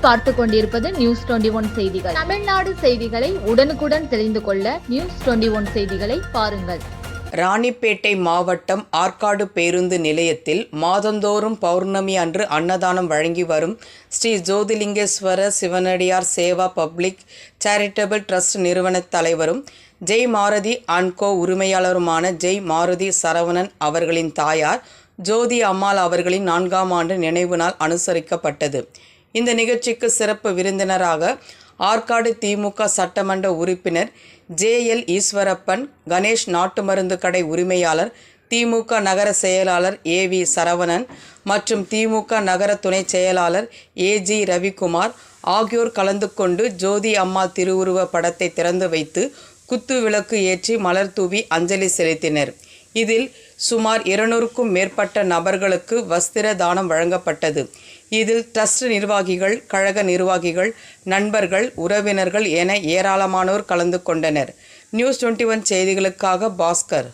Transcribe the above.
நீங்கள் பார்த்து கொண்டிருப்பது நியூஸ் 21 செய்திகள். தமிழ்நாடு செய்திகளை உடனுக்குடன் தெரிந்து கொள்ள நியூஸ் 21 செய்திகளை பாருங்கள். ராணிப்பேட்டை மாவட்டம் ஆற்காடு பேருந்து நிலையத்தில் மாதந்தோறும் பௌர்ணமி அன்று அன்னதானம் வழங்கி வரும் ஸ்ரீ ஜோதிலிங்கேஸ்வர சிவனடியார் சேவா பப்ளிக் சேரிட்டபிள் ட்ரஸ்ட் நிறுவன தலைவரும் ஜெய் மாருதி அண்ட் கோ உரிமையாளருமான ஜெய் மாருதி சரவணன் அவர்களின் தாயார் ஜோதி அம்மாள் அவர்களின் 4ஆம் ஆண்டு நினைவு நாள் அனுசரிக்கப்பட்டது. இந்த நிகழ்ச்சிக்கு சிறப்பு விருந்தினராக ஆற்காடு திமுக சட்டமன்ற உறுப்பினர் ஜே.எல். ஈஸ்வரப்பன், கணேஷ் நாட்டு மருந்து கடை உரிமையாளர், திமுக நகர செயலாளர் ஏ.வி. சரவணன் மற்றும் திமுக நகர துணை செயலாளர் ஏ.ஜி. ரவிக்குமார் ஆகியோர் கலந்து கொண்டு ஜோதி அம்மாள் திருவுருவ படத்தை திறந்து வைத்து குத்து விளக்கு ஏற்றி மலர் தூவி அஞ்சலி செலுத்தினர். இதில் சுமார் 200க்கும் மேற்பட்ட நபர்களுக்கு வஸ்திர தானம் வழங்கப்பட்டது. இதில் ட்ரஸ்ட் நிர்வாகிகள், கழக நிர்வாகிகள், நண்பர்கள், உறவினர்கள் என ஏராளமானோர் கலந்து கொண்டனர். நியூஸ் 21 செய்திகளுக்காக பாஸ்கர்.